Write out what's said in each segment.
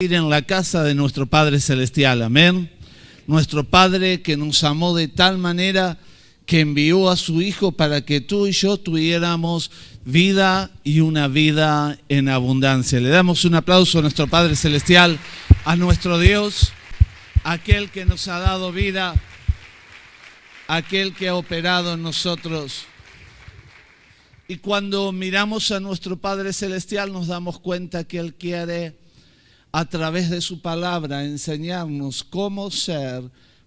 En la casa de nuestro Padre Celestial, amén. Nuestro Padre que nos amó de tal manera que envió a su Hijo para que tú y yo tuviéramos vida y una vida en abundancia. Le damos un aplauso a nuestro Padre Celestial, a nuestro Dios, aquel que nos ha dado vida, aquel que ha operado en nosotros. Y cuando miramos a nuestro Padre Celestial nos damos cuenta que Él quiere, a través de su palabra, enseñarnos cómo ser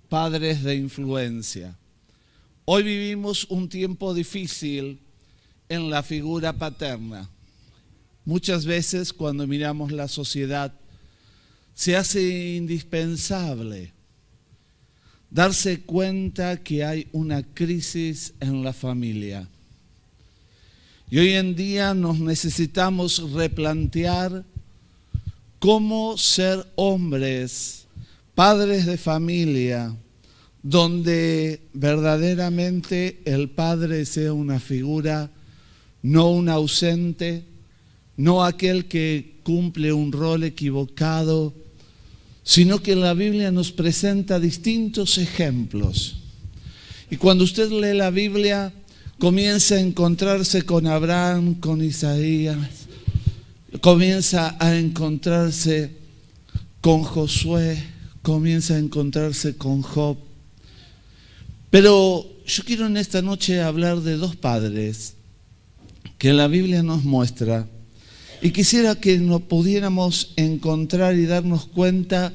padres de influencia. Hoy vivimos un tiempo difícil en la figura paterna. Muchas veces cuando miramos la sociedad se hace indispensable darse cuenta que hay una crisis en la familia. Y hoy en día nos necesitamos replantear cómo ser hombres, padres de familia, donde verdaderamente el padre sea una figura, no un ausente, no aquel que cumple un rol equivocado, sino que la Biblia nos presenta distintos ejemplos. Y cuando usted lee la Biblia, comienza a encontrarse con Abraham, con Isaías, comienza a encontrarse con Josué, comienza a encontrarse con Job. Pero yo quiero en esta noche hablar de dos padres que la Biblia nos muestra y quisiera que nos pudiéramos encontrar y darnos cuenta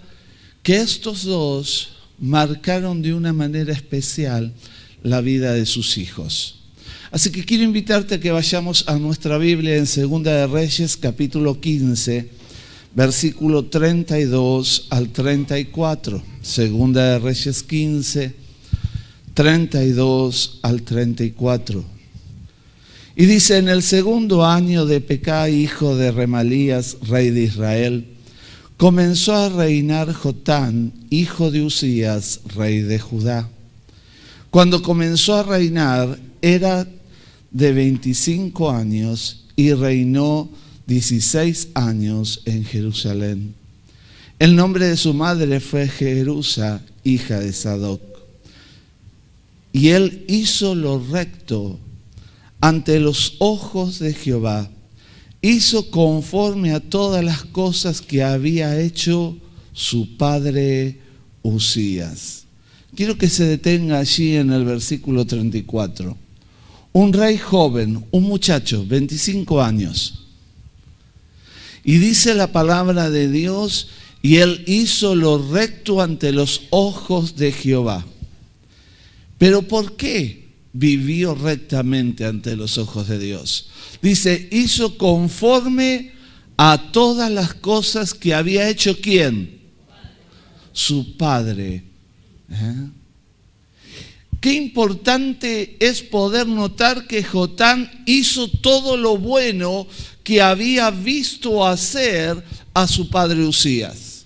que estos dos marcaron de una manera especial la vida de sus hijos. Así que quiero invitarte a que vayamos a nuestra Biblia en Segunda de Reyes, capítulo 15, versículo 32 al 34. Segunda de Reyes 15, 32 al 34. Y dice: en el segundo año de Pecah, hijo de Remalías, rey de Israel, comenzó a reinar Jotán, hijo de Uzías, rey de Judá. Cuando comenzó a reinar, era de 25 años y reinó 16 años en Jerusalén. El nombre de su madre fue Jerusa, hija de Sadoc. Y él hizo lo recto ante los ojos de Jehová. Hizo conforme a todas las cosas que había hecho su padre Uzías. Quiero que se detenga allí en el versículo 34. Un rey joven, un muchacho, 25 años. Y dice la palabra de Dios, y él hizo lo recto ante los ojos de Jehová. ¿Pero por qué vivió rectamente ante los ojos de Dios? Dice, hizo conforme a todas las cosas que había hecho ¿quién? Su padre. Qué importante es poder notar que Jotán hizo todo lo bueno que había visto hacer a su padre Uzías.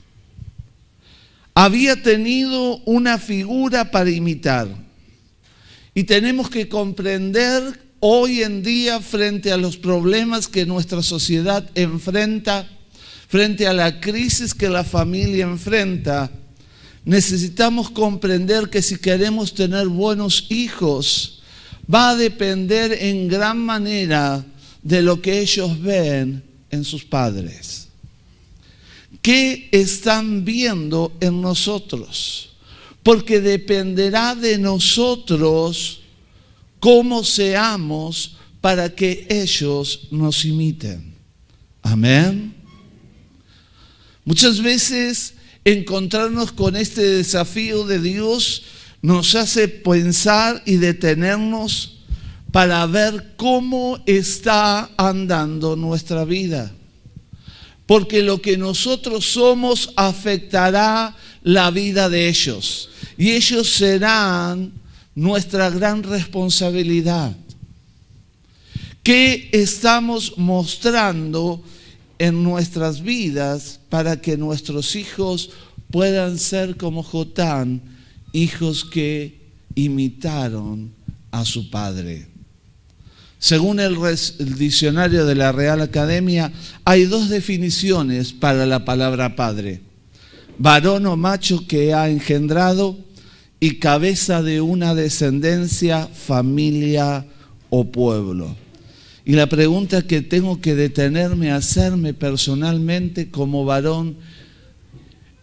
Había tenido una figura para imitar. Y tenemos que comprender hoy en día, frente a los problemas que nuestra sociedad enfrenta, frente a la crisis que la familia enfrenta, necesitamos comprender que si queremos tener buenos hijos, va a depender en gran manera de lo que ellos ven en sus padres. ¿Qué están viendo en nosotros? Porque dependerá de nosotros cómo seamos para que ellos nos imiten. Amén. Muchas veces encontrarnos con este desafío de Dios nos hace pensar y detenernos para ver cómo está andando nuestra vida. Porque lo que nosotros somos afectará la vida de ellos. Y ellos serán nuestra gran responsabilidad. ¿Qué estamos mostrando en nuestras vidas para que nuestros hijos puedan ser como Jotán, hijos que imitaron a su padre? Según el diccionario de la Real Academia, hay dos definiciones para la palabra padre: varón o macho que ha engendrado y cabeza de una descendencia, familia o pueblo. Y la pregunta que tengo que detenerme a hacerme personalmente como varón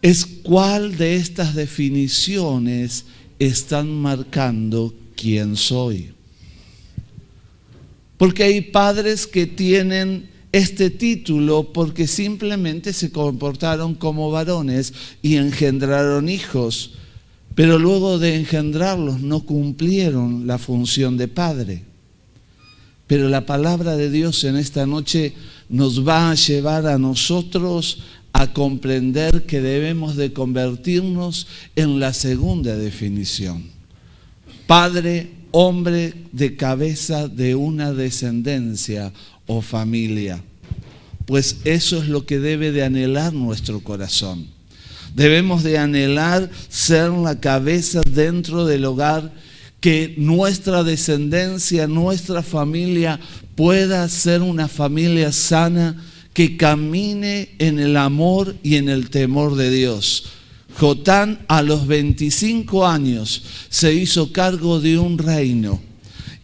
es: ¿cuál de estas definiciones están marcando quién soy? Porque hay padres que tienen este título porque simplemente se comportaron como varones y engendraron hijos, pero luego de engendrarlos no cumplieron la función de padre. Pero la palabra de Dios en esta noche nos va a llevar a nosotros a comprender que debemos de convertirnos en la segunda definición: padre, hombre de cabeza de una descendencia o familia. Pues eso es lo que debe de anhelar nuestro corazón. Debemos de anhelar ser la cabeza dentro del hogar, que nuestra descendencia, nuestra familia pueda ser una familia sana, que camine en el amor y en el temor de Dios. Jotán a los 25 años se hizo cargo de un reino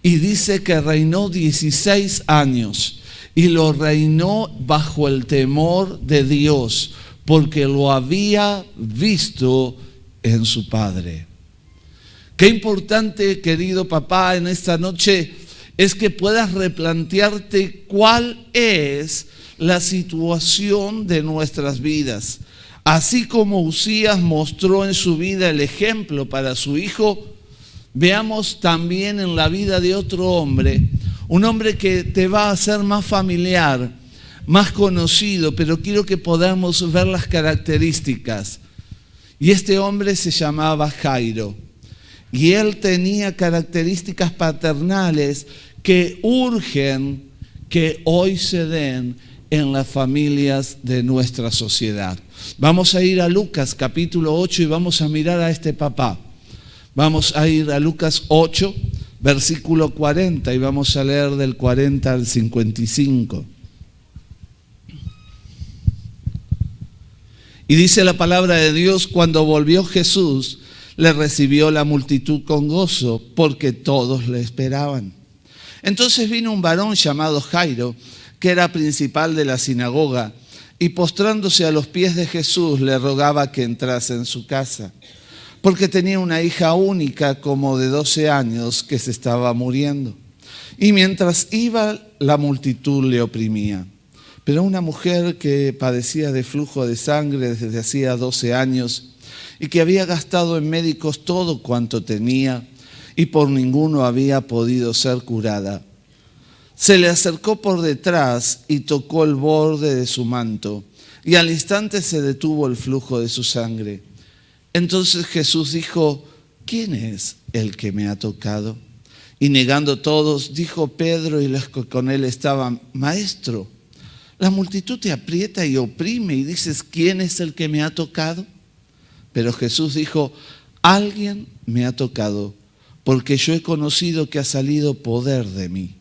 y dice que reinó 16 años y lo reinó bajo el temor de Dios, porque lo había visto en su padre. Qué importante, querido papá, en esta noche es que puedas replantearte cuál es la situación de nuestras vidas. Así como Usías mostró en su vida el ejemplo para su hijo, veamos también en la vida de otro hombre, un hombre que te va a hacer más familiar, más conocido, pero quiero que podamos ver las características. Y este hombre se llamaba Jairo, y él tenía características paternales que urgen que hoy se den en las familias de nuestra sociedad. Vamos a ir a Lucas capítulo 8 y vamos a mirar a este papá. Vamos a ir a Lucas 8, versículo 40, y vamos a leer del 40 al 55. Y dice la palabra de Dios: cuando volvió Jesús, le recibió la multitud con gozo, porque todos le esperaban. Entonces vino un varón llamado Jairo, que era principal de la sinagoga, y postrándose a los pies de Jesús le rogaba que entrase en su casa, porque tenía una hija única como de 12 años que se estaba muriendo. Y mientras iba, la multitud le oprimía. Pero una mujer que padecía de flujo de sangre desde hacía 12 años y que había gastado en médicos todo cuanto tenía y por ninguno había podido ser curada, se le acercó por detrás y tocó el borde de su manto, y al instante se detuvo el flujo de su sangre. Entonces Jesús dijo: ¿quién es el que me ha tocado? Y negando todos, dijo Pedro y los que con él estaban: Maestro, la multitud te aprieta y oprime y dices: ¿quién es el que me ha tocado? Pero Jesús dijo: alguien me ha tocado, porque yo he conocido que ha salido poder de mí.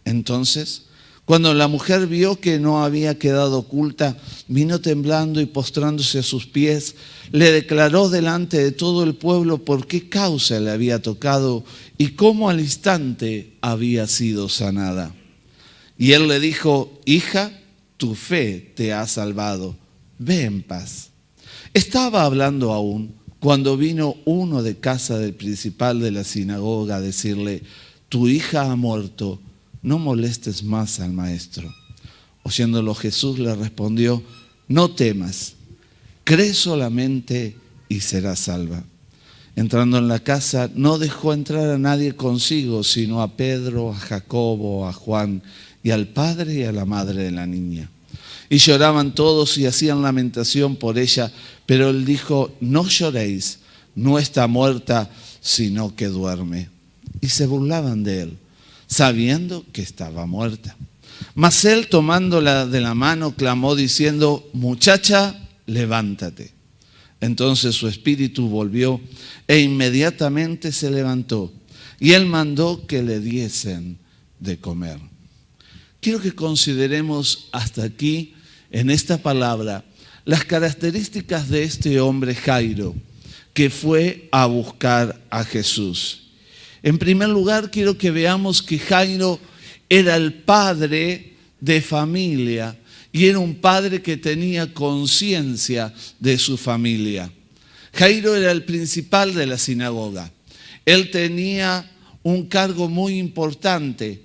Entonces, cuando la mujer vio que no había quedado oculta, vino temblando y postrándose a sus pies, le declaró delante de todo el pueblo por qué causa le había tocado y cómo al instante había sido sanada. Y él le dijo: hija, tu fe te ha salvado, ve en paz. Estaba hablando aún cuando vino uno de casa del principal de la sinagoga a decirle: tu hija ha muerto, no molestes más al maestro. Oyéndolo Jesús le respondió: no temas, cree solamente y serás salva. Entrando en la casa, no dejó entrar a nadie consigo, sino a Pedro, a Jacobo, a Juan y al padre y a la madre de la niña. Y lloraban todos y hacían lamentación por ella, pero él dijo: no lloréis, no está muerta, sino que duerme. Y se burlaban de él, sabiendo que estaba muerta. Mas él, tomándola de la mano, clamó diciendo: muchacha, levántate. Entonces su espíritu volvió e inmediatamente se levantó. Y él mandó que le diesen de comer. Quiero que consideremos hasta aquí, en esta palabra, las características de este hombre Jairo, que fue a buscar a Jesús. En primer lugar, quiero que veamos que Jairo era el padre de familia y era un padre que tenía conciencia de su familia. Jairo era el principal de la sinagoga. Él tenía un cargo muy importante,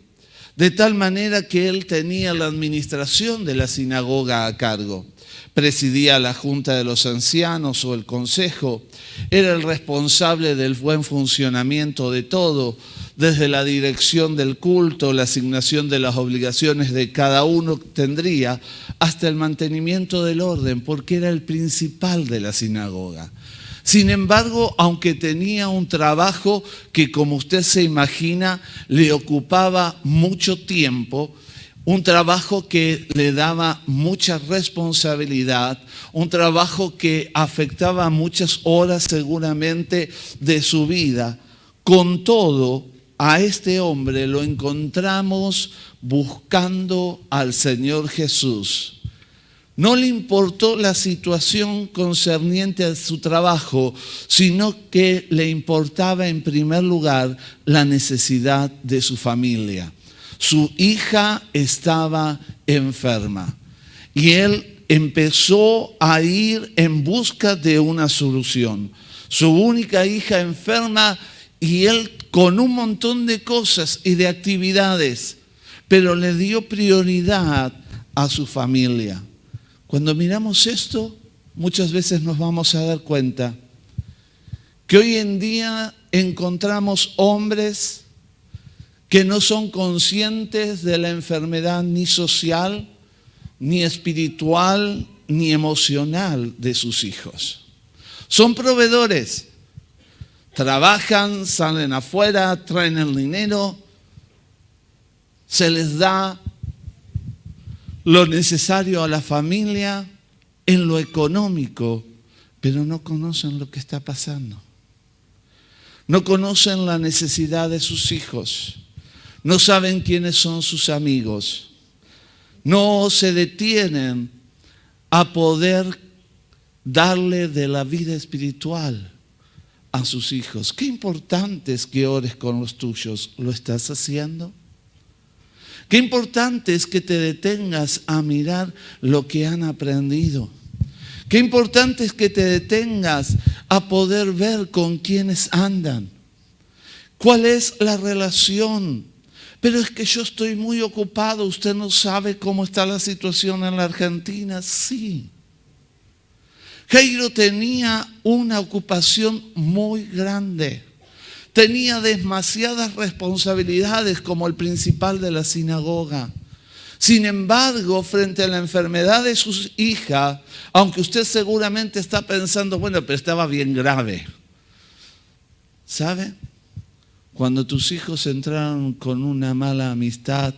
de tal manera que él tenía la administración de la sinagoga a cargo. Presidía la junta de los ancianos o el consejo, era el responsable del buen funcionamiento de todo, desde la dirección del culto, la asignación de las obligaciones de cada uno tendría, hasta el mantenimiento del orden, porque era el principal de la sinagoga. Sin embargo, aunque tenía un trabajo que, como usted se imagina, le ocupaba mucho tiempo, un trabajo que le daba mucha responsabilidad, un trabajo que afectaba muchas horas seguramente de su vida. Con todo, a este hombre lo encontramos buscando al Señor Jesús. No le importó la situación concerniente a su trabajo, sino que le importaba en primer lugar la necesidad de su familia. Su hija estaba enferma y él empezó a ir en busca de una solución. Su única hija enferma y él con un montón de cosas y de actividades, pero le dio prioridad a su familia. Cuando miramos esto, muchas veces nos vamos a dar cuenta que hoy en día encontramos hombres que no son conscientes de la enfermedad ni social, ni espiritual, ni emocional de sus hijos. Son proveedores, trabajan, salen afuera, traen el dinero, se les da lo necesario a la familia en lo económico, pero no conocen lo que está pasando. No conocen la necesidad de sus hijos. No saben quiénes son sus amigos. No se detienen a poder darle de la vida espiritual a sus hijos. Qué importante es que ores con los tuyos. ¿Lo estás haciendo? Qué importante es que te detengas a mirar lo que han aprendido. Qué importante es que te detengas a poder ver con quiénes andan. ¿Cuál es la relación? Pero es que yo estoy muy ocupado. ¿Usted no sabe cómo está la situación en la Argentina? Sí. Jairo tenía una ocupación muy grande. Tenía demasiadas responsabilidades como el principal de la sinagoga. Sin embargo, frente a la enfermedad de su hija, aunque usted seguramente está pensando, bueno, pero estaba bien grave. ¿Sabe? Cuando tus hijos entraron con una mala amistad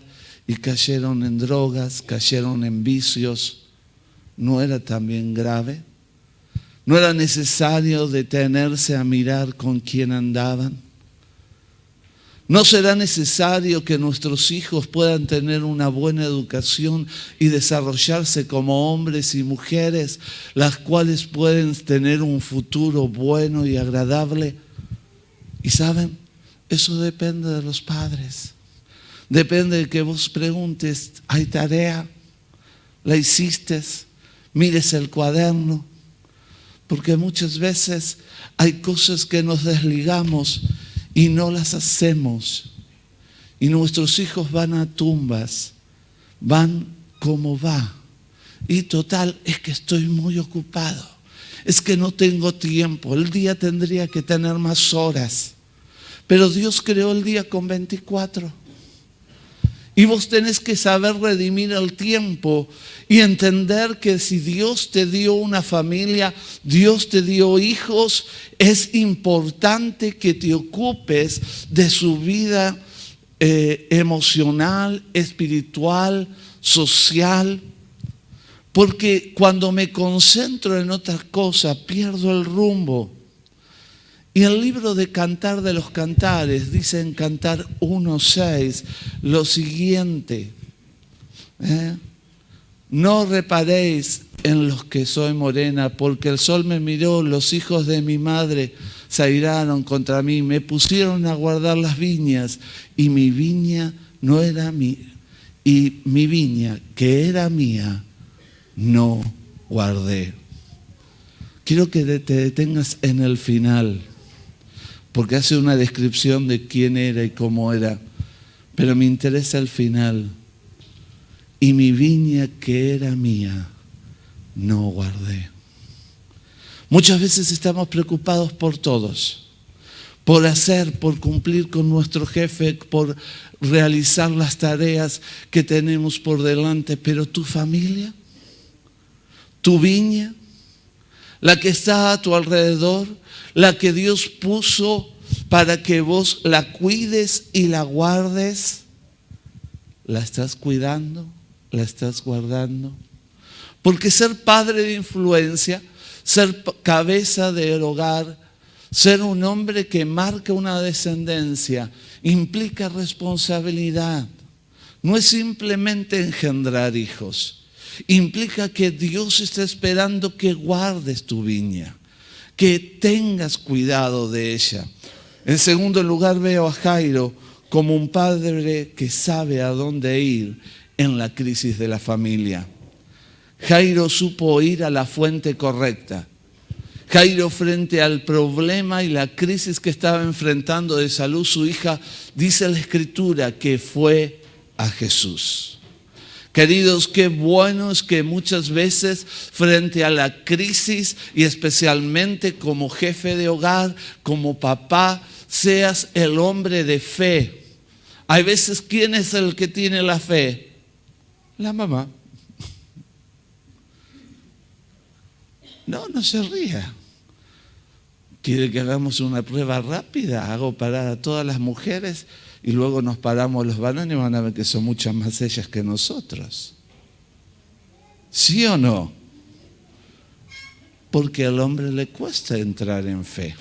y cayeron en drogas, cayeron en vicios, ¿no era también grave? ¿No era necesario detenerse a mirar con quién andaban? ¿No será necesario que nuestros hijos puedan tener una buena educación y desarrollarse como hombres y mujeres, las cuales pueden tener un futuro bueno y agradable? Y saben, eso depende de los padres. Depende de que vos preguntes, ¿hay tarea? ¿La hiciste? Mires el cuaderno. Porque muchas veces hay cosas que nos desligamos y no las hacemos. Y nuestros hijos van a tumbas, van como va. Y total, es que estoy muy ocupado. Es que no tengo tiempo. El día tendría que tener más horas. Pero Dios creó el día con 24. Y vos tenés que saber redimir el tiempo y entender que si Dios te dio una familia, Dios te dio hijos, es importante que te ocupes de su vida emocional, espiritual, social. Porque cuando me concentro en otras cosas, pierdo el rumbo. Y el libro de Cantar de los Cantares dice en Cantar 1:6 lo siguiente. No reparéis en los que soy morena, porque el sol me miró, los hijos de mi madre se airaron contra mí, me pusieron a guardar las viñas, y mi viña no era mía, y mi viña que era mía no guardé. Quiero que te detengas en el final, porque hace una descripción de quién era y cómo era, pero me interesa el final. Y mi viña que era mía no guardé. Muchas veces estamos preocupados por todos, por hacer, por cumplir con nuestro jefe, por realizar las tareas que tenemos por delante, pero tu familia, tu viña, la que está a tu alrededor, la que Dios puso para que vos la cuides y la guardes, ¿la estás cuidando? ¿La estás guardando? Porque ser padre de influencia, ser cabeza del hogar, ser un hombre que marca una descendencia, implica responsabilidad. No es simplemente engendrar hijos. Implica que Dios está esperando que guardes tu viña, que tengas cuidado de ella. En segundo lugar, veo a Jairo como un padre que sabe a dónde ir en la crisis de la familia. Jairo supo ir a la fuente correcta. Jairo, frente al problema y la crisis que estaba enfrentando de salud su hija, dice la Escritura que fue a Jesús. Queridos, qué bueno es que muchas veces frente a la crisis y especialmente como jefe de hogar, como papá, seas el hombre de fe. Hay veces, ¿quién es el que tiene la fe? La mamá. No se ría. ¿Quiere que hagamos una prueba rápida? Hago parar a todas las mujeres y luego nos paramos los varones y van a ver que son muchas más ellas que nosotros. ¿Sí o no? Porque al hombre le cuesta entrar en fe.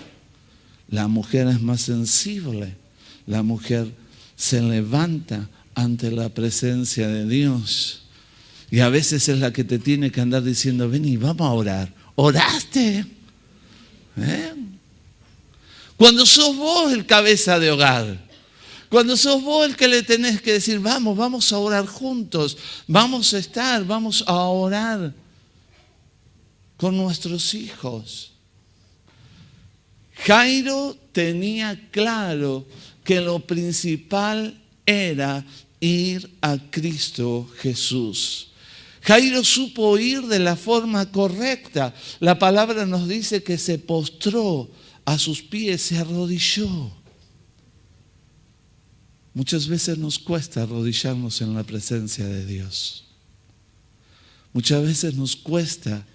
La mujer es más sensible. La mujer se levanta ante la presencia de Dios. Y a veces es la que te tiene que andar diciendo, vení, vamos a orar. ¿Oraste? Cuando sos vos el cabeza de hogar, cuando sos vos el que le tenés que decir, vamos a orar juntos, vamos a orar con nuestros hijos. Jairo tenía claro que lo principal era ir a Cristo Jesús. Jairo supo ir de la forma correcta. La palabra nos dice que se postró a sus pies, se arrodilló. Muchas veces nos cuesta arrodillarnos en la presencia de Dios. Muchas veces nos cuesta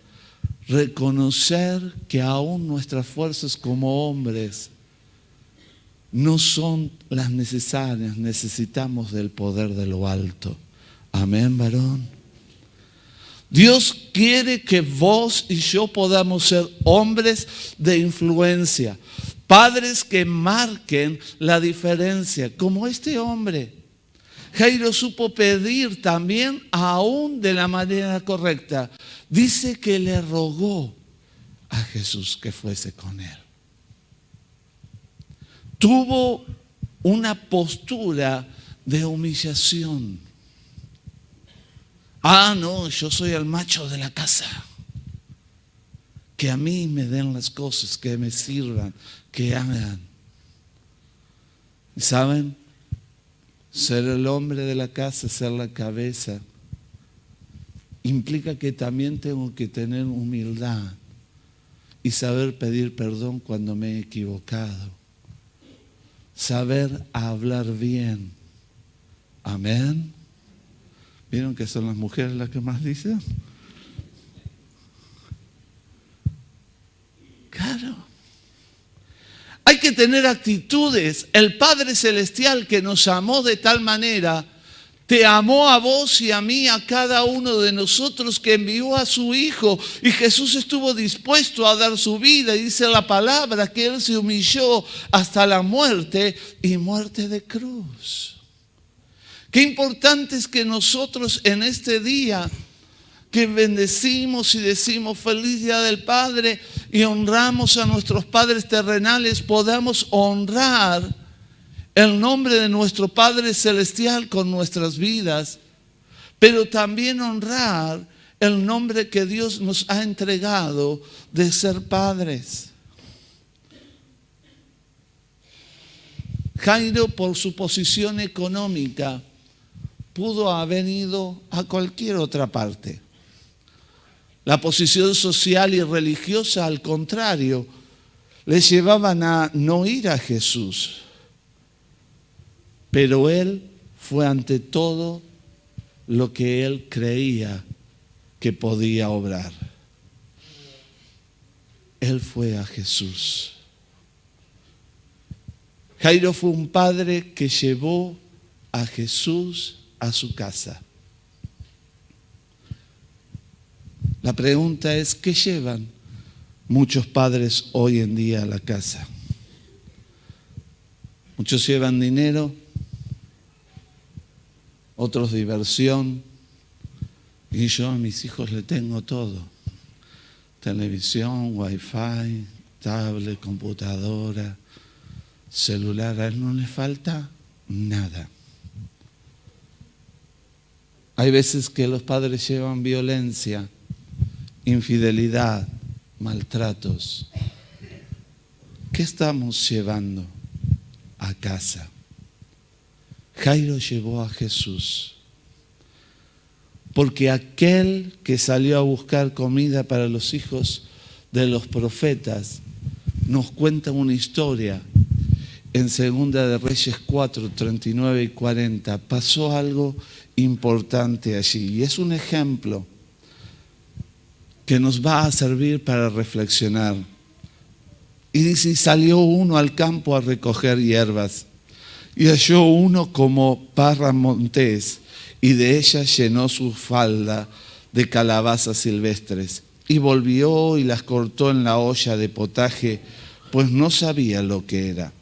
reconocer que aún nuestras fuerzas como hombres no son las necesarias. Necesitamos del poder de lo alto. Amén, varón. Dios quiere que vos y yo podamos ser hombres de influencia, padres que marquen la diferencia, como este hombre. Jairo supo pedir también, aún de la manera correcta. Dice que le rogó a Jesús que fuese con él. Tuvo una postura de humillación. No, yo soy el macho de la casa. Que a mí me den las cosas, que me sirvan, que hagan. ¿Saben? Ser el hombre de la casa, ser la cabeza, implica que también tengo que tener humildad y saber pedir perdón cuando me he equivocado. Saber hablar bien. Amén. ¿Vieron que son las mujeres las que más dicen? Claro. Hay que tener actitudes. El Padre Celestial que nos amó de tal manera Te amó a vos y a mí, a cada uno de nosotros, que envió a su Hijo. Y Jesús estuvo dispuesto a dar su vida. Y dice la palabra que Él se humilló hasta la muerte y muerte de cruz. Qué importante es que nosotros en este día que bendecimos y decimos feliz Día del Padre y honramos a nuestros padres terrenales, podamos honrar el nombre de nuestro Padre Celestial con nuestras vidas, pero también honrar el nombre que Dios nos ha entregado de ser padres. Jairo, por su posición económica, pudo haber ido a cualquier otra parte. La posición social y religiosa, al contrario, le llevaban a no ir a Jesús. Pero él fue ante todo lo que él creía que podía obrar. Él fue a Jesús. Jairo fue un padre que llevó a Jesús a su casa. La pregunta es, ¿qué llevan muchos padres hoy en día a la casa? Muchos llevan dinero, otros diversión, y yo a mis hijos le tengo todo. Televisión, wifi, tablet, computadora, celular, a él no le falta nada. Hay veces que los padres llevan violencia, infidelidad, maltratos. ¿Qué estamos llevando a casa? Jairo llevó a Jesús, porque aquel que salió a buscar comida para los hijos de los profetas nos cuenta una historia en 2 de Reyes 4, 39 y 40. Pasó algo importante allí y es un ejemplo que nos va a servir para reflexionar. Y dice, y salió uno al campo a recoger hierbas, y halló uno como parra montés, y de ella llenó su falda de calabazas silvestres. Y volvió y las cortó en la olla de potaje, pues no sabía lo que era.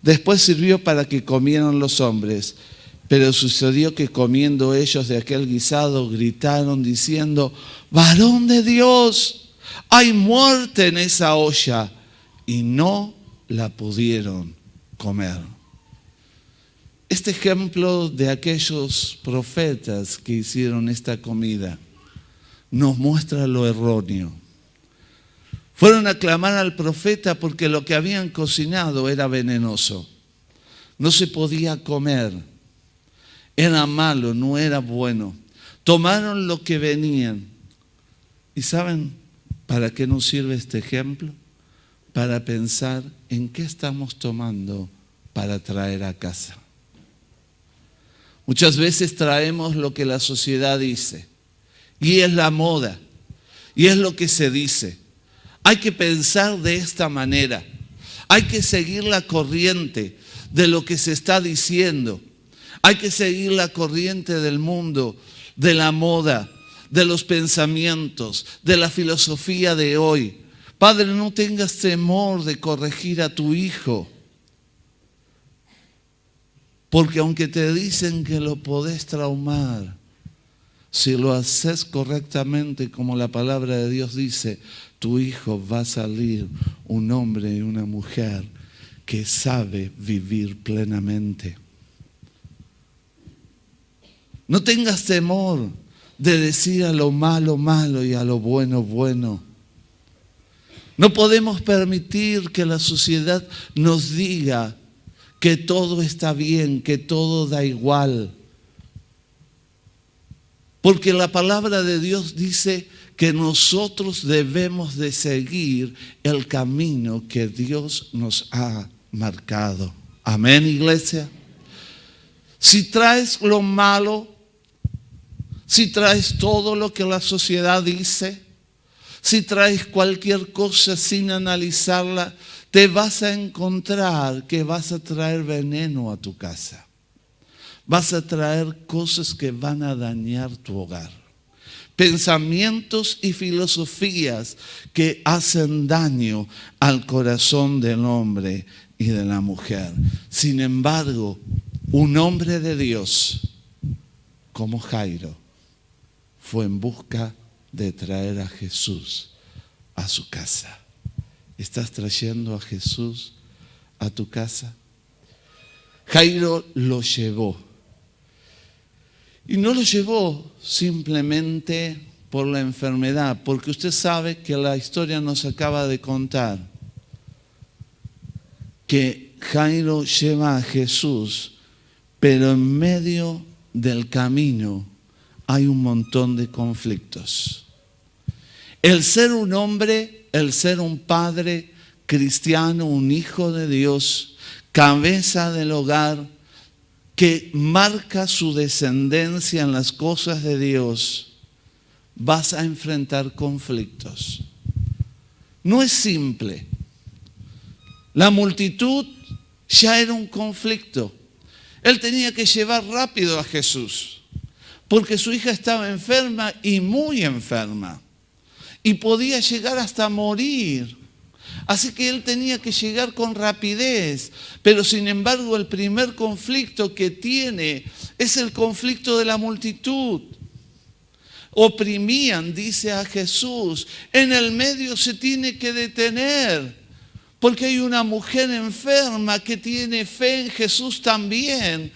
Después sirvió para que comieran los hombres, pero sucedió que comiendo ellos de aquel guisado, gritaron diciendo, varón de Dios, hay muerte en esa olla, y no la pudieron comer. Este ejemplo de aquellos profetas que hicieron esta comida nos muestra lo erróneo. Fueron a clamar al profeta porque lo que habían cocinado era venenoso. No se podía comer. Era malo, no era bueno. Tomaron lo que venían. ¿Y saben para qué nos sirve este ejemplo? Para pensar en qué estamos tomando para traer a casa. Muchas veces traemos lo que la sociedad dice, y es la moda, y es lo que se dice. Hay que pensar de esta manera, hay que seguir la corriente de lo que se está diciendo, hay que seguir la corriente del mundo, de la moda, de los pensamientos, de la filosofía de hoy. Padre, no tengas temor de corregir a tu hijo. Porque aunque te dicen que lo podés traumar, si lo haces correctamente como la palabra de Dios dice, tu hijo va a salir un hombre y una mujer que sabe vivir plenamente. No tengas temor de decir a lo malo, malo y a lo bueno, bueno. No podemos permitir que la sociedad nos diga que todo está bien, que todo da igual. Porque la palabra de Dios dice que nosotros debemos de seguir el camino que Dios nos ha marcado. Amén, iglesia. Si traes lo malo, si traes todo lo que la sociedad dice, si traes cualquier cosa sin analizarla, te vas a encontrar que vas a traer veneno a tu casa. vas a traer cosas que van a dañar tu hogar. Pensamientos y filosofías que hacen daño al corazón del hombre y de la mujer. Sin embargo, un hombre de Dios como Jairo fue en busca de traer a Jesús a su casa. ¿Estás trayendo a Jesús a tu casa? Jairo lo llevó. Y no lo llevó simplemente por la enfermedad, porque usted sabe que la historia nos acaba de contar que Jairo lleva a Jesús, pero en medio del camino hay un montón de conflictos. El ser un hombre, el ser un padre cristiano, un hijo de Dios, cabeza del hogar, que marca su descendencia en las cosas de Dios, vas a enfrentar conflictos. No es simple. La multitud ya era un conflicto. Él tenía que llevar rápido a Jesús, porque su hija estaba enferma y muy enferma, y podía llegar hasta morir. Así que él tenía que llegar con rapidez, pero sin embargo el primer conflicto que tiene es el conflicto de la multitud. Oprimían, dice a Jesús, en el medio se tiene que detener, porque hay una mujer enferma que tiene fe en Jesús también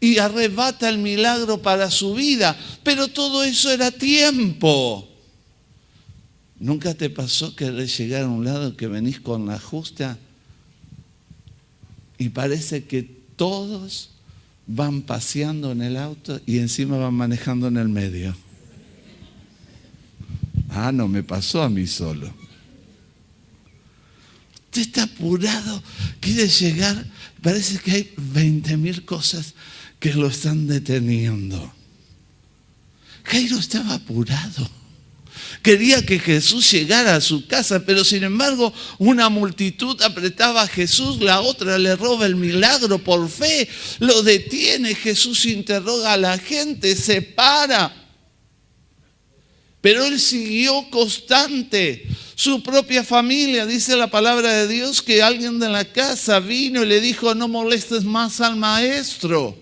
y arrebata el milagro para su vida, pero todo eso era tiempo. ¿Nunca te pasó querer llegar a un lado que venís con la justa y parece que todos van paseando en el auto y encima van manejando en el medio? No me pasó a mí solo. Usted está apurado, quiere llegar, parece que hay 20.000 cosas que lo están deteniendo. Jairo estaba apurado. Quería que Jesús llegara a su casa, pero sin embargo una multitud apretaba a Jesús, la otra le roba el milagro por fe, lo detiene, Jesús interroga a la gente, se para. Pero él siguió constante. Su propia familia, dice la palabra de Dios, que alguien de la casa vino y le dijo, no molestes más al maestro.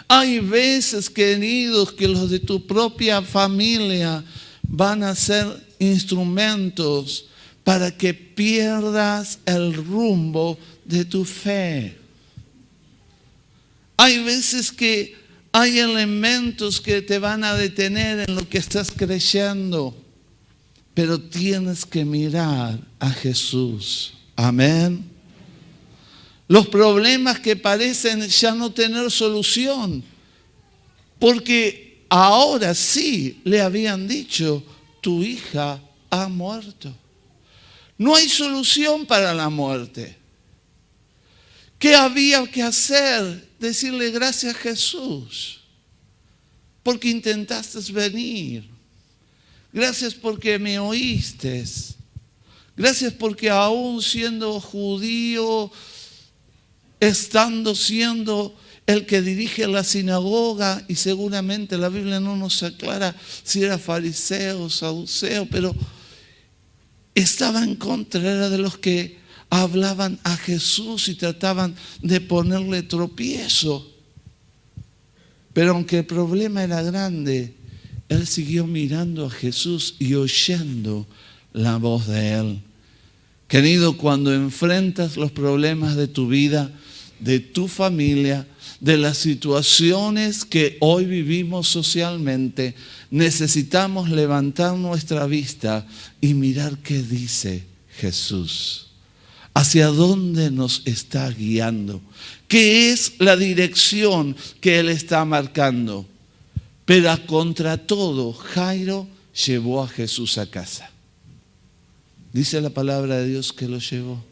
Hay veces, queridos, que los de tu propia familia van a ser instrumentos para que pierdas el rumbo de tu fe. Hay veces que hay elementos que te van a detener en lo que estás creyendo, pero tienes que mirar a Jesús. Amén. Los problemas que parecen ya no tener solución, porque ahora sí le habían dicho, tu hija ha muerto. No hay solución para la muerte. ¿Qué había que hacer? Decirle gracias a Jesús, porque intentaste venir. Gracias porque me oíste. Gracias porque aún siendo judío, siendo el que dirige la sinagoga, y seguramente la Biblia no nos aclara si era fariseo o saduceo, pero estaba en contra, era de los que hablaban a Jesús y trataban de ponerle tropiezo. Pero aunque el problema era grande, él siguió mirando a Jesús y oyendo la voz de él. Querido, cuando enfrentas los problemas de tu vida, de tu familia, de las situaciones que hoy vivimos socialmente, necesitamos levantar nuestra vista y mirar qué dice Jesús. ¿Hacia dónde nos está guiando? ¿Qué es la dirección que Él está marcando? Pero contra todo, Jairo llevó a Jesús a casa. Dice la palabra de Dios que lo llevó.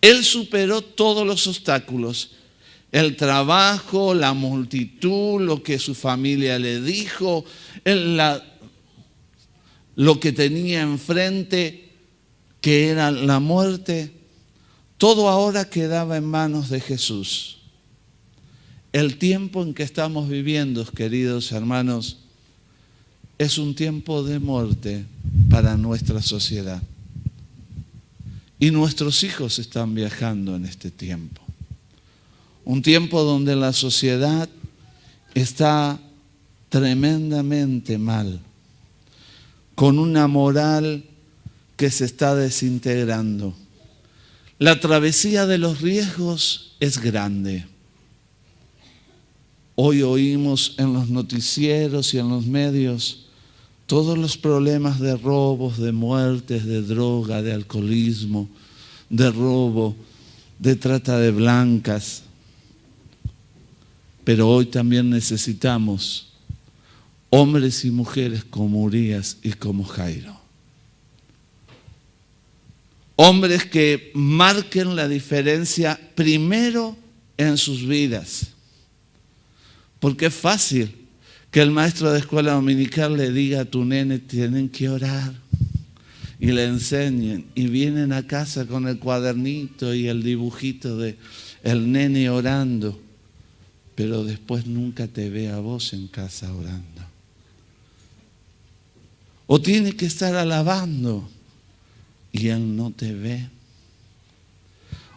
Él superó todos los obstáculos. El trabajo, la multitud, lo que su familia le dijo, lo que tenía enfrente, que era la muerte, todo ahora quedaba en manos de Jesús. el tiempo en que estamos viviendo, queridos hermanos, es un tiempo de muerte para nuestra sociedad. Y nuestros hijos están viajando en este tiempo. Un tiempo donde la sociedad está tremendamente mal, con una moral que se está desintegrando. La travesía de los riesgos es grande. Hoy oímos en los noticieros y en los medios todos los problemas de robos, de muertes, de droga, de alcoholismo, de robo, de trata de blancas. Pero hoy también necesitamos hombres y mujeres como Urías y como Jairo. Hombres que marquen la diferencia primero en sus vidas. Porque es fácil que el maestro de escuela dominical le diga a tu nene, tienen que orar, y le enseñen, y vienen a casa con el cuadernito y el dibujito de el nene orando, pero después nunca te ve a vos en casa orando. O tiene que estar alabando y él no te ve.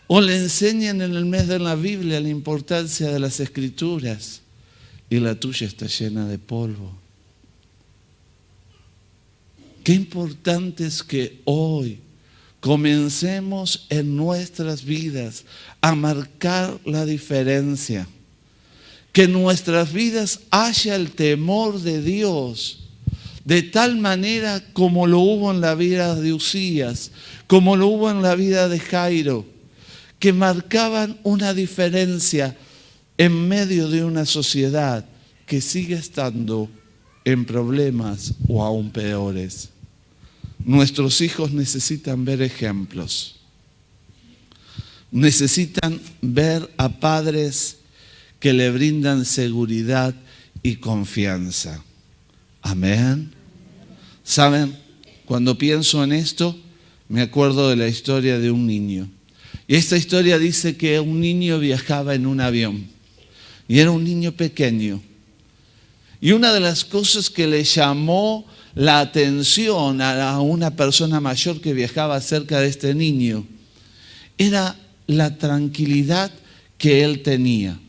O le enseñan en el mes de la Biblia la importancia de las Escrituras y la tuya está llena de polvo. Qué importante es que hoy comencemos en nuestras vidas a marcar la diferencia. Que en nuestras vidas haya el temor de Dios, de tal manera como lo hubo en la vida de Usías, como lo hubo en la vida de Jairo, que marcaban una diferencia en medio de una sociedad que sigue estando en problemas o aún peores. Nuestros hijos necesitan ver ejemplos. Necesitan ver a padres que le brindan seguridad y confianza. Amén. ¿Saben? Cuando pienso en esto, me acuerdo de la historia de un niño. Y esta historia dice que un niño viajaba en un avión. Y era un niño pequeño. Y una de las cosas que le llamó la atención a una persona mayor que viajaba cerca de este niño era la tranquilidad que él tenía.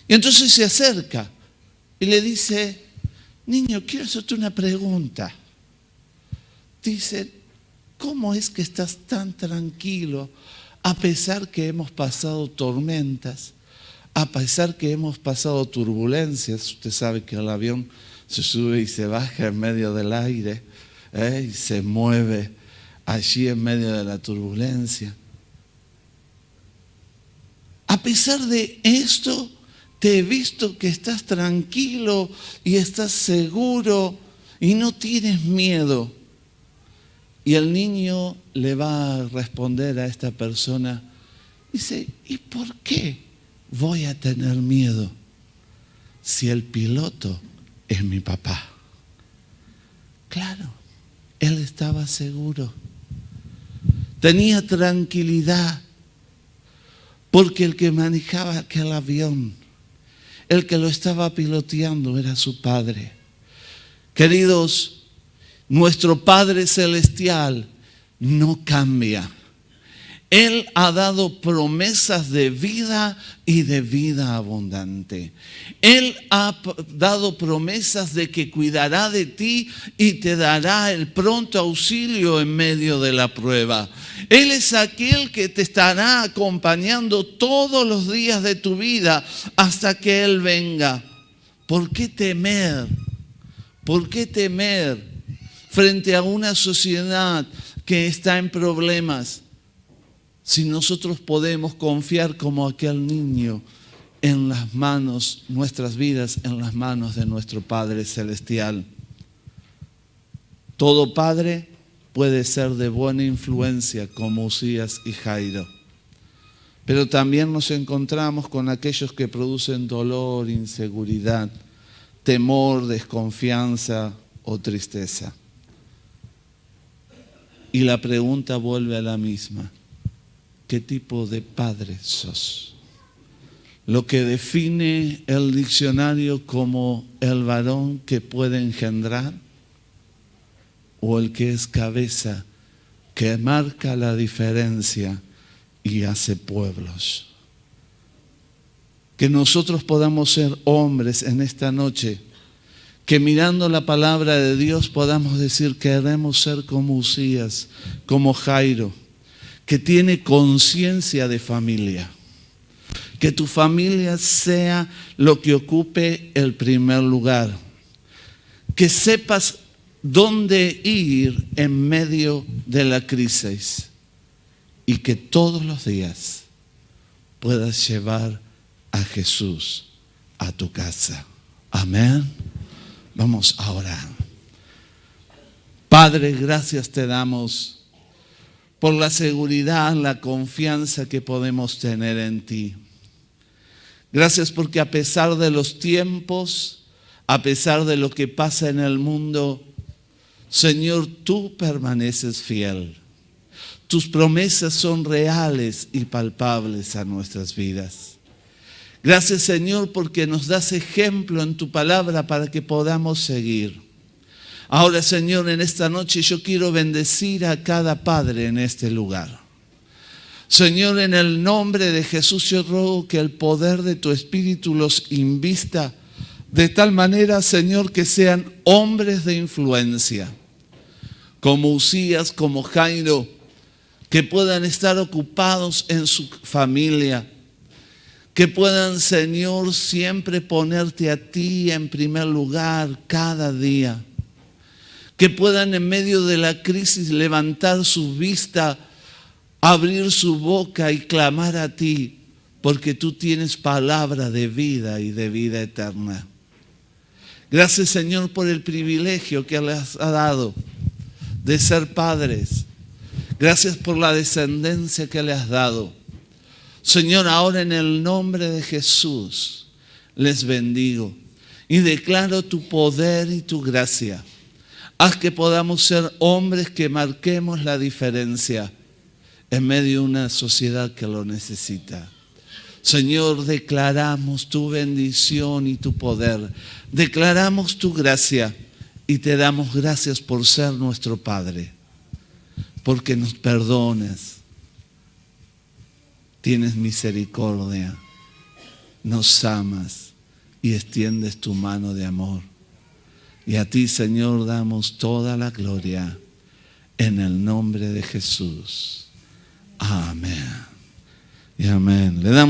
Y entonces se acerca y le dice, niño, quiero hacerte una pregunta. Dice, ¿cómo es que estás tan tranquilo a pesar que hemos pasado tormentas, a pesar que hemos pasado turbulencias? Usted sabe que el avión se sube y se baja en medio del aire, y se mueve allí en medio de la turbulencia. A pesar de esto, te he visto que estás tranquilo y estás seguro y no tienes miedo. Y el niño le va a responder a esta persona, dice, ¿y por qué voy a tener miedo si el piloto es mi papá? Claro, él estaba seguro, tenía tranquilidad, porque el que manejaba aquel avión, el que lo estaba piloteando era su padre. Queridos, nuestro Padre Celestial no cambia. Él ha dado promesas de vida y de vida abundante. Él ha dado promesas de que cuidará de ti y te dará el pronto auxilio en medio de la prueba. Él es aquel que te estará acompañando todos los días de tu vida hasta que Él venga. ¿Por qué temer? ¿Por qué temer frente a una sociedad que está en problemas? Si nosotros podemos confiar como aquel niño en las manos, nuestras vidas en las manos de nuestro Padre Celestial. Todo padre puede ser de buena influencia como Usías y Jairo. Pero también nos encontramos con aquellos que producen dolor, inseguridad, temor, desconfianza o tristeza. Y la pregunta vuelve a la misma. ¿Qué tipo de padre sos? lo que define el diccionario como el varón que puede engendrar o el que es cabeza, que marca la diferencia y hace pueblos. Que nosotros podamos ser hombres en esta noche, que mirando la palabra de Dios podamos decir que queremos ser como Usías, como Jairo, que tiene conciencia de familia. Que tu familia sea lo que ocupe el primer lugar. Que sepas dónde ir en medio de la crisis. Y que todos los días puedas llevar a Jesús a tu casa. Amén. Vamos a orar. Padre, gracias te damos por la seguridad, la confianza que podemos tener en ti. Gracias porque a pesar de los tiempos, a pesar de lo que pasa en el mundo, Señor, tú permaneces fiel. Tus promesas son reales y palpables a nuestras vidas. Gracias, Señor, porque nos das ejemplo en tu palabra para que podamos seguir. Ahora, Señor, en esta noche yo quiero bendecir a cada padre en este lugar. Señor, en el nombre de Jesús yo ruego que el poder de tu Espíritu los invista de tal manera, Señor, que sean hombres de influencia, como Usías, como Jairo, que puedan estar ocupados en su familia, que puedan, Señor, siempre ponerte a ti en primer lugar cada día, que puedan en medio de la crisis levantar su vista, abrir su boca y clamar a ti, porque tú tienes palabra de vida y de vida eterna. Gracias, Señor, por el privilegio que les ha dado de ser padres. Gracias por la descendencia que le has dado. Señor, ahora en el nombre de Jesús les bendigo y declaro tu poder y tu gracia. Haz que podamos ser hombres que marquemos la diferencia en medio de una sociedad que lo necesita. Señor, declaramos tu bendición y tu poder. Declaramos tu gracia y te damos gracias por ser nuestro Padre, porque nos perdonas, tienes misericordia, nos amas y extiendes tu mano de amor. Y a ti, Señor, damos toda la gloria en el nombre de Jesús. Amén. Y amén. Le damos